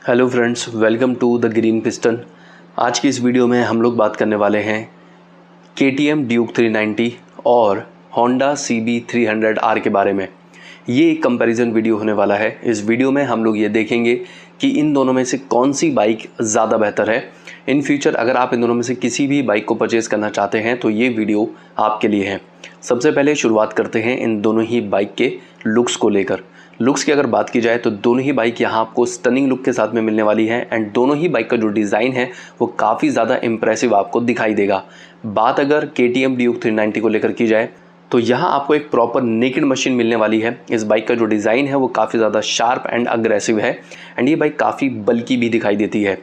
Hello friends, welcome to the green piston. आज की इस वीडियो में हम लोग बात करने वाले हैं KTM ड्यूक 390 और Honda CB300R के बारे में। ये एक कंपैरिजन वीडियो होने वाला है। इस वीडियो में हम लोग ये देखेंगे कि इन दोनों में से कौन सी बाइक ज़्यादा बेहतर है। इन फ्यूचर अगर आप इन दोनों में से किसी भी बाइक को परचेज़ करना चाहते हैं तो ये वीडियो आपके लिए है। सबसे पहले शुरुआत करते हैं इन दोनों ही बाइक के लुक्स को लेकर। लुक्स की अगर बात की जाए तो दोनों ही बाइक यहाँ आपको स्टनिंग लुक के साथ में मिलने वाली है एंड दोनों ही बाइक का जो डिज़ाइन है वो काफ़ी ज़्यादा इंप्रेसिव आपको दिखाई देगा। बात अगर KTM ड्यूक 390 को लेकर की जाए तो यहाँ आपको एक प्रॉपर नेकेड मशीन मिलने वाली है। इस बाइक का जो डिज़ाइन है वो काफ़ी ज़्यादा शार्प एंड अग्रेसिव है एंड ये बाइक काफ़ी बल्की भी दिखाई देती है।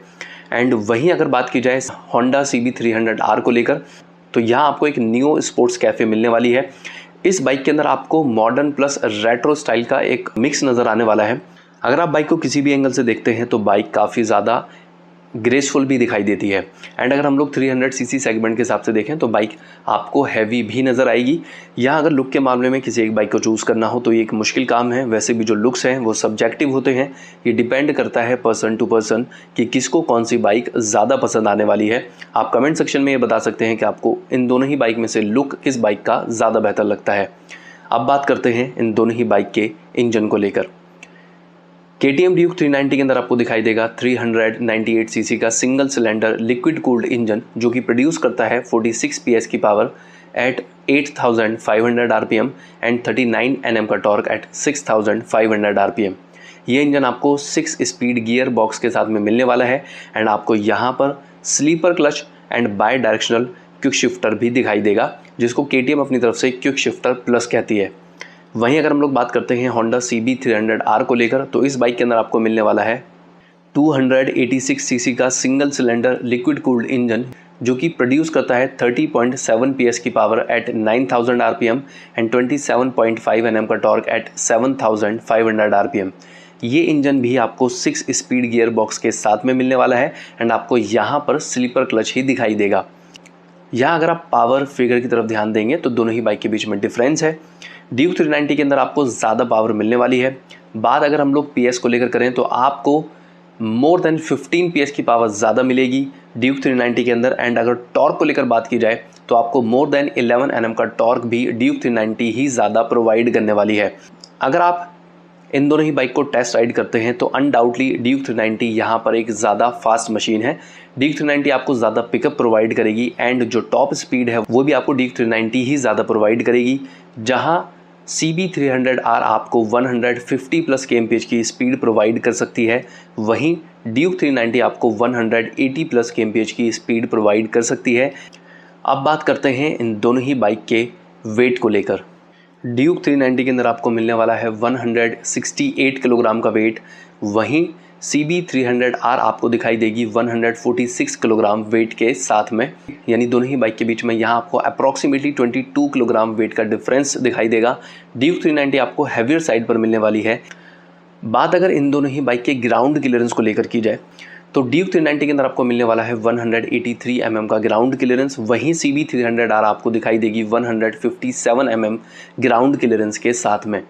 एंड वहीं अगर बात की जाए Honda CB300R को लेकर तो यहाँ आपको एक नियो स्पोर्ट्स कैफ़े मिलने वाली है। इस बाइक के अंदर आपको मॉडर्न प्लस रेट्रो स्टाइल का एक मिक्स नज़र आने वाला है। अगर आप बाइक को किसी भी एंगल से देखते हैं तो बाइक काफ़ी ज़्यादा ग्रेसफुल भी दिखाई देती है एंड अगर हम लोग 300cc सेगमेंट के हिसाब से देखें तो बाइक आपको हैवी भी नज़र आएगी। यहाँ अगर लुक के मामले में किसी एक बाइक को चूज़ करना हो तो ये एक मुश्किल काम है। वैसे भी जो लुक्स हैं वो सब्जेक्टिव होते हैं, ये डिपेंड करता है पर्सन टू पर्सन कि किसको कौन सी बाइक ज़्यादा पसंद आने वाली है। आप कमेंट सेक्शन में ये बता सकते हैं कि आपको इन दोनों ही बाइक में से लुक किस बाइक का ज़्यादा बेहतर लगता है। अब बात करते हैं इन दोनों ही बाइक के इंजन को लेकर। KTM ड्यूक 390 के अंदर आपको दिखाई देगा 398cc का single cylinder liquid cooled engine जो कि प्रोड्यूस करता है 46 PS की power at 8500 RPM and 39 Nm का टॉर्क एट 6500 RPM। ये इंजन आपको 6 स्पीड गियर बॉक्स के साथ में मिलने वाला है एंड आपको यहाँ पर slipper clutch and by directional quick shifter भी दिखाई देगा जिसको KTM अपनी तरफ से क्विक शिफ्टर प्लस कहती है। वहीं अगर हम लोग बात करते हैं Honda CB300R को लेकर तो इस बाइक के अंदर आपको मिलने वाला है 286cc का single cylinder liquid cooled engine जो कि प्रोड्यूस करता है 30.7 PS की power at 9000 RPM and 27.5 Nm का टॉर्क एट 7500 RPM। ये इंजन भी आपको 6 स्पीड गियर बॉक्स के साथ में मिलने वाला है एंड आपको यहाँ पर स्लीपर क्लच ही दिखाई देगा। यहाँ अगर आप पावर फिगर की तरफ ध्यान देंगे तो दोनों ही बाइक के बीच में डिफरेंस है। ड्यूक 390 के अंदर आपको ज़्यादा पावर मिलने वाली है। बात अगर हम लोग PS को लेकर करें तो आपको मोर देन 15 PS की पावर ज़्यादा मिलेगी ड्यूक 390 के अंदर एंड अगर टॉर्क को लेकर बात की जाए तो आपको मोर देन 11 Nm का टॉर्क भी ड्यूक 390 ही ज़्यादा प्रोवाइड करने वाली है। अगर आप इन दोनों ही बाइक को टेस्ट राइड करते हैं तो अनडाउटली ड्यूक 390 यहाँ पर एक ज़्यादा फास्ट मशीन है। ड्यूक 390 आपको ज़्यादा पिकअप प्रोवाइड करेगी एंड जो टॉप स्पीड है वो भी आपको ड्यूक 390 ही ज़्यादा प्रोवाइड करेगी। जहाँ CB300R आपको 150 प्लस kmph की स्पीड प्रोवाइड कर सकती है, वहीं ड्यूक 390 आपको 180 प्लस kmph की स्पीड प्रोवाइड कर सकती है। अब बात करते हैं इन दोनों ही बाइक के वेट को लेकर। ड्यूक 390 के अंदर आपको मिलने वाला है 168 किलोग्राम का वेट, वहीं CB300R आपको दिखाई देगी 146 किलोग्राम वेट के साथ में, यानी दोनों ही बाइक के बीच में यहाँ आपको अप्रॉक्सीमेटली 22 किलोग्राम वेट का डिफरेंस दिखाई देगा। ड्यूक 390 आपको हैवियर साइड पर मिलने वाली है। बात अगर इन दोनों ही बाइक के ग्राउंड क्लियरेंस को लेकर की जाए तो ड्यूक 390 के अंदर आपको मिलने वाला है 183 mm का ग्राउंड क्लियरेंस, वहीं CB300R आपको दिखाई देगी 157 mm ग्राउंड क्लियरेंस के साथ में।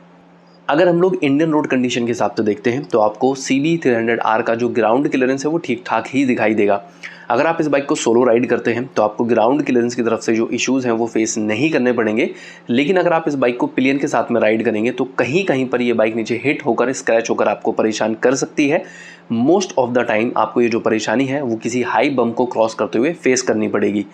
अगर हम लोग इंडियन रोड कंडीशन के हिसाब से देखते हैं तो आपको CB300R का जो ग्राउंड क्लियरेंस है वो ठीक ठाक ही दिखाई देगा। अगर आप इस बाइक को सोलो राइड करते हैं तो आपको ग्राउंड क्लियरेंस की तरफ से जो इश्यूज़ हैं वो फेस नहीं करने पड़ेंगे, लेकिन अगर आप इस बाइक को पिलियन के साथ में राइड करेंगे तो कहीं कहीं पर ये बाइक नीचे हिट होकर स्क्रैच होकर आपको परेशान कर सकती है। मोस्ट ऑफ द टाइम आपको ये जो परेशानी है वो किसी हाई बम को क्रॉस करते हुए फेस करनी पड़ेगी।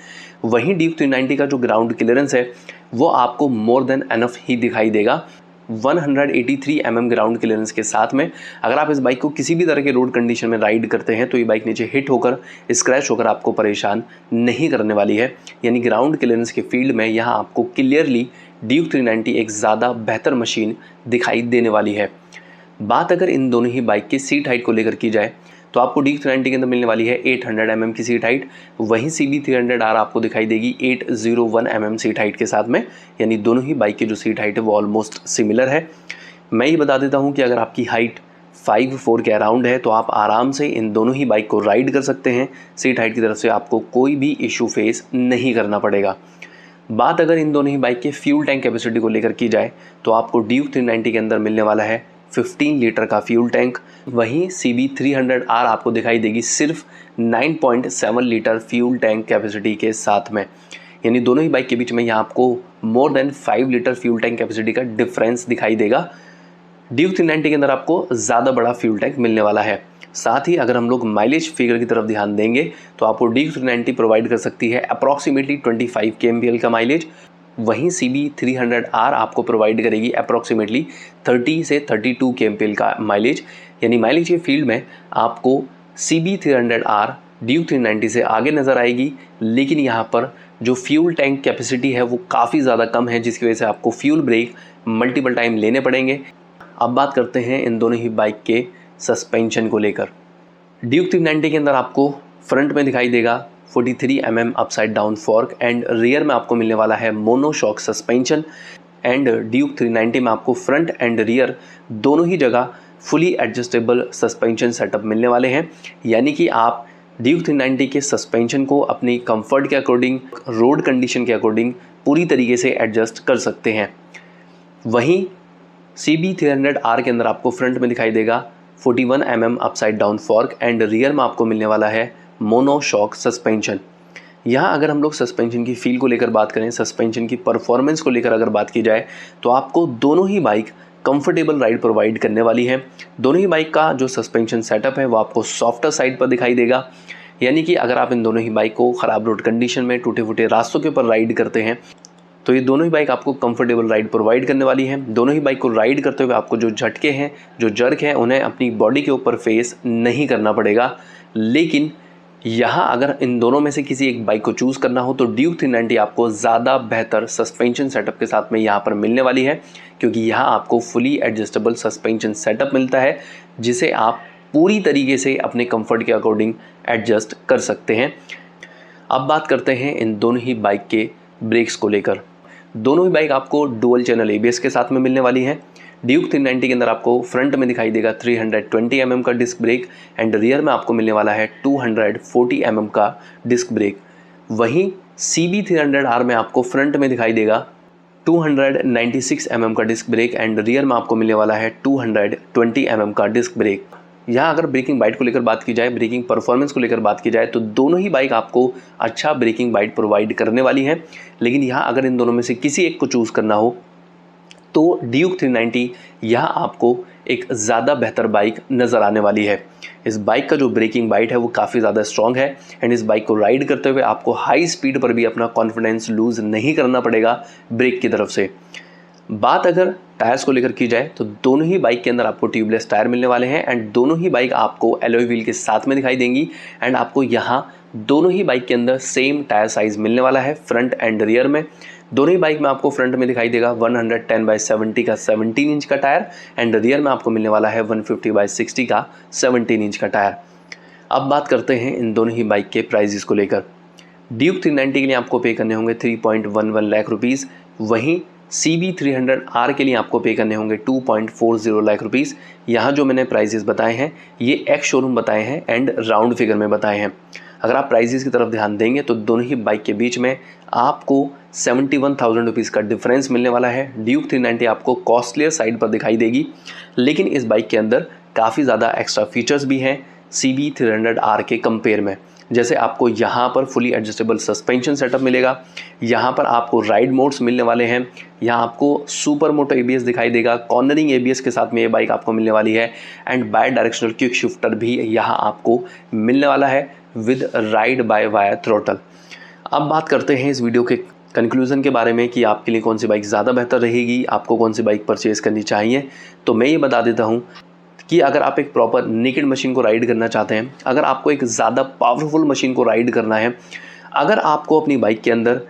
वहीं ड्यूक 390 का जो ग्राउंड क्लियरेंस है वो आपको मोर देन एनफ ही दिखाई देगा 183 mm ग्राउंड क्लियरेंस के साथ में। अगर आप इस बाइक को किसी भी तरह के रोड कंडीशन में राइड करते हैं तो ये बाइक नीचे हिट होकर स्क्रैच होकर आपको परेशान नहीं करने वाली है, यानी ग्राउंड क्लियरेंस के फील्ड में यहाँ आपको क्लियरली ड्यूक 390 एक ज़्यादा बेहतर मशीन दिखाई देने वाली है। बात अगर इन दोनों ही बाइक की सीट हाइट को लेकर की जाए तो आपको ड्यूक 390 के अंदर मिलने वाली है 800 mm की सीट हाइट, वहीं CB300R आपको दिखाई देगी 801 mm सीट हाइट के साथ में, यानी दोनों ही बाइक की जो सीट हाइट है वो ऑलमोस्ट सिमिलर है। मैं ये बता देता हूँ कि अगर आपकी हाइट 5'4" के अराउंड है तो आप आराम से इन दोनों ही बाइक को राइड कर सकते हैं। सीट हाइट की तरफ से आपको कोई भी इशू फेस नहीं करना पड़ेगा। बात अगर इन दोनों ही बाइक के फ्यूल टैंक कैपेसिटी को लेकर की जाए तो आपको ड्यूक 390 के अंदर मिलने वाला है 15 लीटर का फ्यूल टैंक। वहीं CB300R आपको दिखाई देगी सिर्फ 9.7 लीटर फ्यूल टैंक कैपेसिटी के साथ में, यानी दोनों ही बाइक के बीच में यहाँ आपको more than 5 litre fuel tank capacity का डिफरेंस दिखाई देगा। ड्यूक 390 के अंदर आपको ज़्यादा बड़ा फ्यूल टैंक मिलने वाला है। साथ ही अगर हम लोग माइलेज फिगर की तरफ ध्यान देंगे तो आपको ड्यूक 390 प्रोवाइड कर सकती है अप्रॉक्सीमेटली 25 kmpl का माइलेज। वहीं CB300R आपको प्रोवाइड करेगी अप्रॉक्सीमेटली 30 से 32 kmpl का माइलेज, यानी माइलेज के फील्ड में आपको CB300R ड्यूक 390 से आगे नज़र आएगी। लेकिन यहाँ पर जो फ्यूल टैंक कैपेसिटी है वो काफ़ी ज़्यादा कम है, जिसकी वजह से आपको फ्यूल ब्रेक मल्टीपल टाइम लेने पड़ेंगे। अब बात करते हैं इन दोनों ही बाइक के सस्पेंशन को लेकर। ड्यूक 390 के अंदर आपको फ्रंट में दिखाई देगा 43 mm upside down fork and rear में आपको मिलने वाला है मोनोशॉक सस्पेंशन। एंड ड्यूक 390 में आपको फ्रंट एंड रियर दोनों ही जगह फुली एडजस्टेबल सस्पेंशन सेटअप मिलने वाले हैं, यानी कि आप ड्यूक 390 के सस्पेंशन को अपनी कंफर्ट के अकॉर्डिंग, रोड कंडीशन के अकॉर्डिंग पूरी तरीके से एडजस्ट कर सकते हैं। वहीं CB300R के अंदर आपको फ्रंट में दिखाई देगा 41 mm upside down fork and rear में आपको मिलने वाला है मोनोशॉक सस्पेंशन। यहाँ अगर हम लोग सस्पेंशन की फील को लेकर बात करें, सस्पेंशन की परफॉर्मेंस को लेकर अगर बात की जाए, तो आपको दोनों ही बाइक कंफर्टेबल राइड प्रोवाइड करने वाली है। दोनों ही बाइक का जो सस्पेंशन सेटअप है वो आपको सॉफ्टर साइड पर दिखाई देगा, यानी कि अगर आप इन दोनों ही बाइक को ख़राब रोड कंडीशन में टूटे फूटे रास्तों के ऊपर राइड करते हैं तो ये दोनों ही बाइक आपको कंफर्टेबल राइड प्रोवाइड करने वाली है। दोनों ही बाइक को राइड करते हुए आपको जो झटके हैं, जो जर्क हैं, उन्हें अपनी बॉडी के ऊपर फेस नहीं करना पड़ेगा। लेकिन यहाँ अगर इन दोनों में से किसी एक बाइक को चूज़ करना हो तो ड्यूक 390 आपको ज़्यादा बेहतर सस्पेंशन सेटअप के साथ में यहाँ पर मिलने वाली है, क्योंकि यहाँ आपको फुली एडजस्टेबल सस्पेंशन सेटअप मिलता है जिसे आप पूरी तरीके से अपने कंफर्ट के अकॉर्डिंग एडजस्ट कर सकते हैं। अब बात करते हैं इन दोनों ही बाइक के ब्रेक्स को लेकर। दोनों ही बाइक आपको डुअल चैनल ABS के साथ में मिलने वाली है। ड्यूक 390 के अंदर आपको फ्रंट में दिखाई देगा 320 mm का डिस्क ब्रेक एंड रियर में आपको मिलने वाला है 240 mm का डिस्क ब्रेक। वहीं CB300R में आपको फ्रंट में दिखाई देगा 296 mm का डिस्क ब्रेक एंड रियर में आपको मिलने वाला है 220 mm का डिस्क ब्रेक। यहाँ अगर ब्रेकिंग बाइट को लेकर बात की जाए, ब्रेकिंग परफॉर्मेंस को लेकर बात की जाए, तो दोनों ही बाइक आपको अच्छा ब्रेकिंग बाइट प्रोवाइड करने वाली है। लेकिन यहाँ अगर इन दोनों में से किसी एक को चूज़ करना हो तो ड्यूक 390 यहाँ आपको एक ज़्यादा बेहतर बाइक नज़र आने वाली है। इस बाइक का जो ब्रेकिंग बाइट है वो काफ़ी ज़्यादा स्ट्रॉन्ग है एंड इस बाइक को राइड करते हुए आपको हाई स्पीड पर भी अपना कॉन्फिडेंस लूज़ नहीं करना पड़ेगा ब्रेक की तरफ से। बात अगर टायर्स को लेकर की जाए तो दोनों ही बाइक के अंदर आपको ट्यूबलेस टायर मिलने वाले हैं एंड दोनों ही बाइक आपको एलॉय व्हील के साथ में दिखाई देंगी एंड आपको यहाँ दोनों ही बाइक के अंदर सेम टायर साइज़ मिलने वाला है फ्रंट एंड रियर में। दोनों ही बाइक में आपको फ्रंट में दिखाई देगा 110/70 का 17 इंच का टायर एंड रियर में आपको मिलने वाला है 150/60 का 17 इंच का टायर। अब बात करते हैं इन दोनों ही बाइक के प्राइजेस को लेकर। ड्यूक 390 के लिए आपको पे करने होंगे 3.11 लाख रुपीज़। वहीं CB300R के लिए आपको पे करने होंगे 2.40 लाख रुपीज़। यहाँ जो मैंने प्राइजेस बताए हैं ये एक्स शोरूम बताए हैं एंड राउंड फिगर में बताए हैं। अगर आप प्राइजेस की तरफ ध्यान देंगे तो दोनों ही बाइक के बीच में आपको 71,000 रुपीज़ का डिफरेंस मिलने वाला है। ड्यूक 390 आपको कॉस्टलियर साइड पर दिखाई देगी, लेकिन इस बाइक के अंदर काफ़ी ज़्यादा एक्स्ट्रा फीचर्स भी हैं CB300R के कंपेयर में। जैसे आपको यहाँ पर फुली एडजस्टेबल सस्पेंशन सेटअप मिलेगा, यहाँ पर आपको राइड मोड्स मिलने वाले हैं, यहाँ आपको सुपर मोटो ABS दिखाई देगा, कॉर्नरिंग ABS के साथ में ये बाइक आपको मिलने वाली है and bidirectional quick shifter भी यहाँ आपको मिलने वाला है with ride by wire throttle. अब बात करते हैं इस वीडियो के कंक्लूज़न के बारे में कि आपके लिए कौन सी बाइक ज़्यादा बेहतर रहेगी, आपको कौन सी बाइक परचेज़ करनी चाहिए। तो मैं ये बता देता हूँ कि अगर आप एक प्रॉपर नेकेड मशीन को राइड करना चाहते हैं, अगर आपको एक ज़्यादा पावरफुल मशीन को राइड करना है, अगर आपको अपनी बाइक के अंदर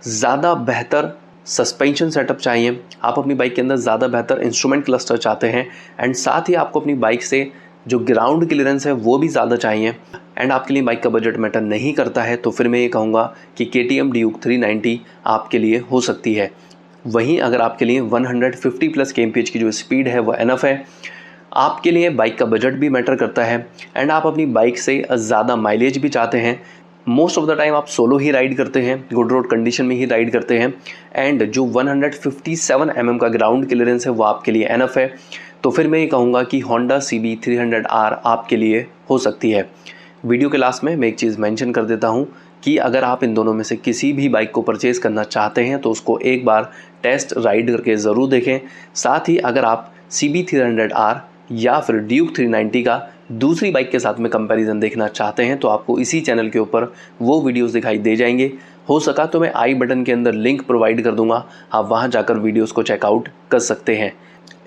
ज़्यादा बेहतर सस्पेंशन सेटअप चाहिए, आप अपनी बाइक के अंदर ज़्यादा बेहतर इंस्ट्रूमेंट क्लस्टर चाहते हैं एंड साथ ही आपको अपनी बाइक से जो ग्राउंड क्लियरेंस है वो भी ज़्यादा चाहिए एंड आपके लिए बाइक का बजट मैटर नहीं करता है, तो फिर मैं ये कहूँगा कि KTM ड्यूक 390 आपके लिए हो सकती है। वहीं अगर आपके लिए 150+ kmph की जो स्पीड है वो एनफ है, आपके लिए बाइक का बजट भी मैटर करता है एंड आप अपनी बाइक से ज़्यादा माइलेज भी चाहते हैं, मोस्ट ऑफ द टाइम आप सोलो ही राइड करते हैं, गुड रोड कंडीशन में ही राइड करते हैं, एंड जो 157 mm का ग्राउंड क्लियरेंस है वो आपके लिए एनफ है, तो फिर मैं ये कहूँगा कि Honda CB300R आपके लिए हो सकती है। वीडियो के लास्ट में मैं एक चीज़ मेंशन कर देता हूँ कि अगर आप इन दोनों में से किसी भी बाइक को परचेज़ करना चाहते हैं तो उसको एक बार टेस्ट राइड करके ज़रूर देखें। साथ ही अगर आप CB300R या फिर ड्यूक 390 का दूसरी बाइक के साथ में कंपैरिजन देखना चाहते हैं तो आपको इसी चैनल के ऊपर वो वीडियोस दिखाई दे जाएंगे। हो सका तो मैं आई बटन के अंदर लिंक प्रोवाइड कर दूंगा, आप वहां जाकर वीडियोस को चेकआउट कर सकते हैं।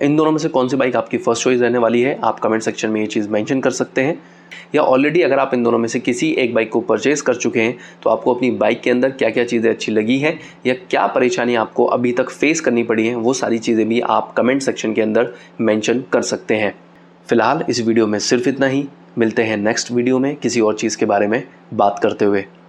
इन दोनों में से कौन सी बाइक आपकी फर्स्ट चॉइस रहने वाली है आप कमेंट सेक्शन में ये चीज़ मेंशन कर सकते हैं। या ऑलरेडी अगर आप इन दोनों में से किसी एक बाइक को परचेज़ कर चुके हैं तो आपको अपनी बाइक के अंदर क्या क्या चीज़ें अच्छी लगी हैं या क्या परेशानी आपको अभी तक फेस करनी पड़ी है, वो सारी चीज़ें भी आप कमेंट सेक्शन के अंदर मेंशन कर सकते हैं। फिलहाल इस वीडियो में सिर्फ इतना ही, मिलते हैं नेक्स्ट वीडियो में किसी और चीज़ के बारे में बात करते हुए।